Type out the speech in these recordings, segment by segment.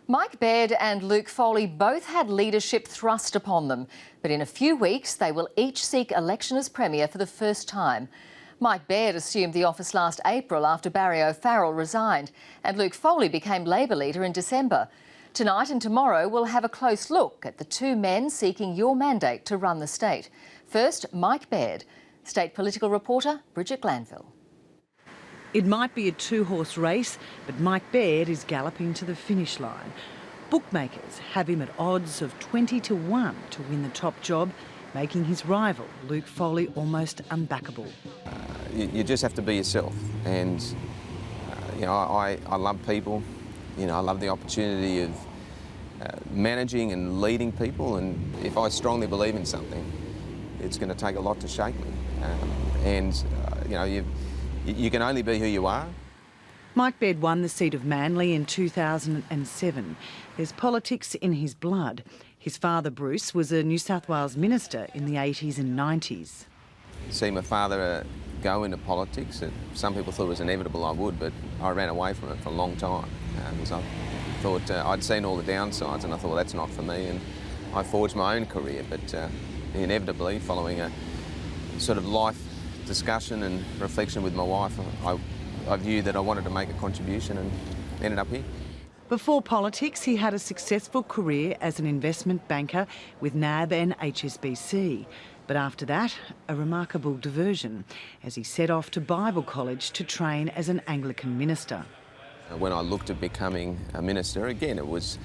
Mike Baird and Luke Foley both had leadership thrust upon them, but in a few weeks they will each seek election as Premier for the first time. Mike Baird assumed the office last April after Barry O'Farrell resigned, and Luke Foley became Labor leader in December. Tonight and tomorrow we'll have a close look at the two men seeking your mandate to run the state. First, Mike Baird. State political reporter Bridget Glanville. It might be a two-horse race, but Mike Baird is galloping to the finish line. Bookmakers have him at odds of 20 to 1 to win the top job, making his rival, Luke Foley, almost unbackable. You just have to be yourself, and I love people. I love the opportunity of managing and leading people, and if I strongly believe in something, it's going to take a lot to shake me. You can only be who you are. Mike Baird won the seat of Manly in 2007. There's politics in his blood. His father, Bruce, was a New South Wales minister in the 80s and 90s. See my father go into politics, some people thought it was inevitable I would, but I ran away from it for a long time. Because I thought I'd seen all the downsides, and I thought, well, that's not for me, and I forged my own career. But inevitably, following a sort of life discussion and reflection with my wife, I viewed that I wanted to make a contribution and ended up here. Before politics, he had a successful career as an investment banker with NAB and HSBC. But after that, a remarkable diversion as he set off to Bible college to train as an Anglican minister. When I looked at becoming a minister, again, it was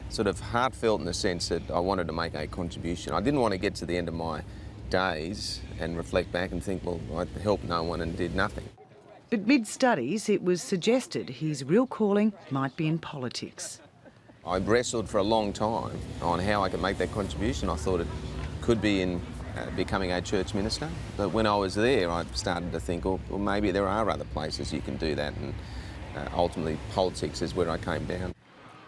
sort of heartfelt in the sense that I wanted to make a contribution. I didn't want to get to the end of my days and reflect back and think, well, I helped no one and did nothing. But mid-studies, it was suggested his real calling might be in politics. I wrestled for a long time on how I could make that contribution. I thought it could be in becoming a church minister. But when I was there, I started to think, well, maybe there are other places you can do that, and ultimately politics is where I came down.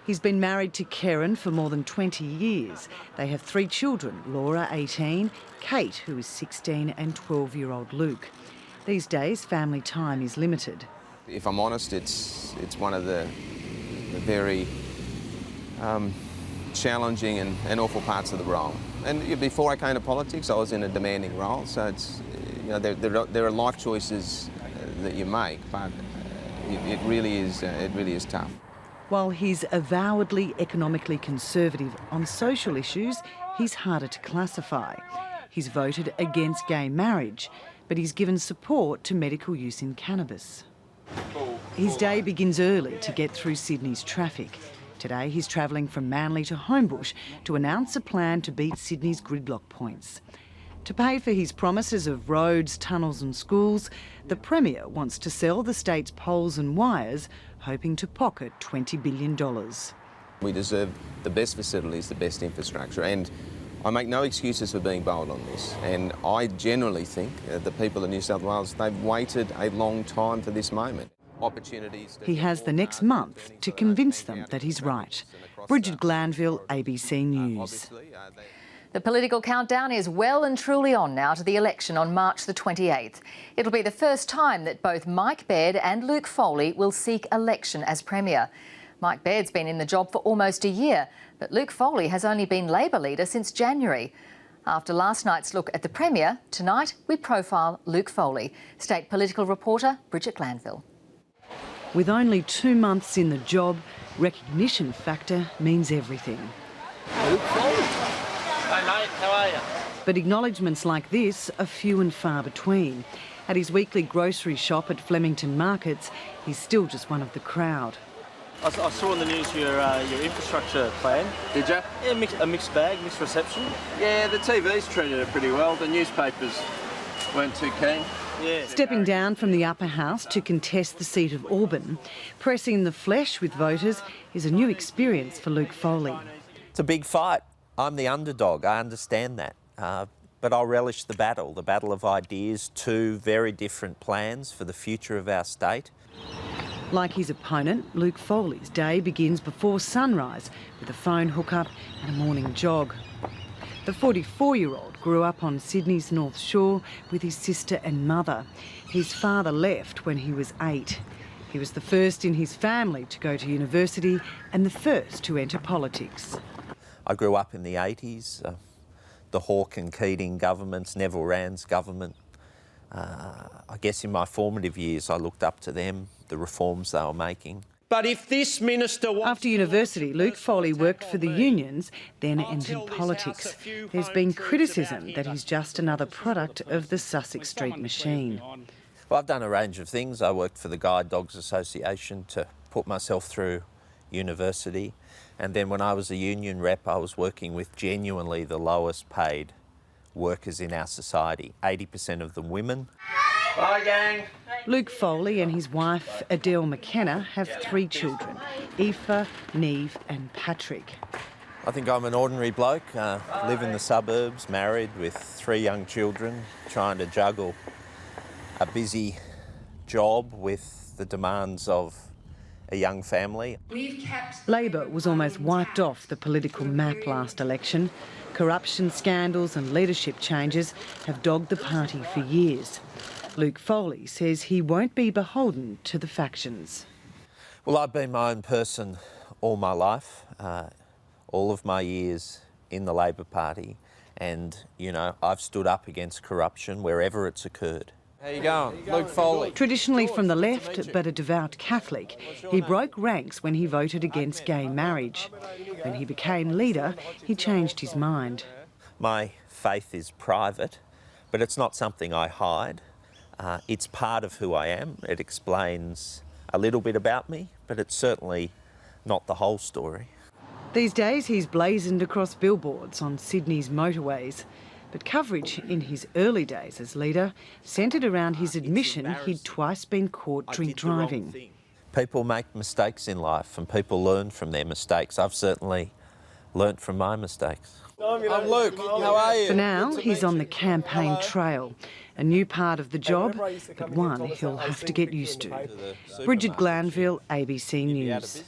He's been married to Karen for more than 20 years. They have 3 children, Laura, 18, Kate, who is 16, and 12-year-old Luke. These days, family time is limited. If I'm honest, it's one of the very challenging and awful parts of the role. And before I came to politics, I was in a demanding role, so it's, there are life choices that you make, but it really is tough. While he's avowedly economically conservative on social issues, he's harder to classify. He's voted against gay marriage, but he's given support to medical use in cannabis. His day begins early to get through Sydney's traffic. Today he's travelling from Manly to Homebush to announce a plan to beat Sydney's gridlock points. To pay for his promises of roads, tunnels and schools, the Premier wants to sell the state's poles and wires, hoping to pocket $20 billion. We deserve the best facilities, the best infrastructure, and I make no excuses for being bold on this. And I generally think the people of New South Wales, they've waited a long time for this moment. Opportunities. He has the next month to convince them that he's right. Bridget Glanville, ABC News. The political countdown is well and truly on now to the election on March the 28th. It'll be the first time that both Mike Baird and Luke Foley will seek election as Premier. Mike Baird's been in the job for almost a year, but Luke Foley has only been Labor leader since January. After last night's look at the Premier, tonight we profile Luke Foley. State political reporter Bridget Glanville. With only 2 months in the job, recognition factor means everything. Luke Foley. Hey mate, how are you? But acknowledgements like this are few and far between. At his weekly grocery shop at Flemington Markets, he's still just one of the crowd. I saw in the news your infrastructure plan. Did you? Yeah, a mixed bag, mixed reception. Yeah, the TV's treated it pretty well. The newspapers weren't too keen. Yeah. Stepping down from the upper house to contest the seat of Auburn, pressing the flesh with voters is a new experience for Luke Foley. It's a big fight. I'm the underdog, I understand that. But I'll relish the battle of ideas, 2 very different plans for the future of our state. Like his opponent, Luke Foley's day begins before sunrise with a phone hookup and a morning jog. The 44-year-old grew up on Sydney's North Shore with his sister and mother. His father left when he was 8. He was the first in his family to go to university and the first to enter politics. I grew up in the 80s, the Hawke and Keating governments, Neville Wran's government. I guess in my formative years I looked up to them, the reforms they were making. But if this minister wants... After university, Luke Foley worked for the unions, then entered politics. There's been criticism that he's just another product of the Sussex Street machine. Well, I've done a range of things. I worked for the Guide Dogs Association to put myself through university. And then when I was a union rep, I was working with genuinely the lowest paid workers in our society, 80% of them women. Bye, gang. Luke Foley and his wife Adele McKenna have 3 children, Aoife, Niamh and Patrick. I think I'm an ordinary bloke, live in the suburbs, married with 3 young children, trying to juggle a busy job with the demands of a young family. Labor was almost wiped off the political map last election. Corruption scandals and leadership changes have dogged the party for years. Luke Foley says he won't be beholden to the factions. Well, I've been my own person all my life, all of my years in the Labor Party, and, you know, I've stood up against corruption wherever it's occurred. How you going? Luke Foley. Traditionally from the left, but a devout Catholic, he broke ranks when he voted against gay marriage. When he became leader, he changed his mind. My faith is private, but it's not something I hide. It's part of who I am. It explains a little bit about me, but it's certainly not the whole story. These days he's blazoned across billboards on Sydney's motorways. But coverage in his early days as leader centred around his admission he'd twice been caught drink driving. People make mistakes in life and people learn from their mistakes. I've certainly learnt from my mistakes. I'm Luke. How are you? For now, he's on the campaign trail. A new part of the job, but one he'll have to get used to. Bridget Glanville, ABC News.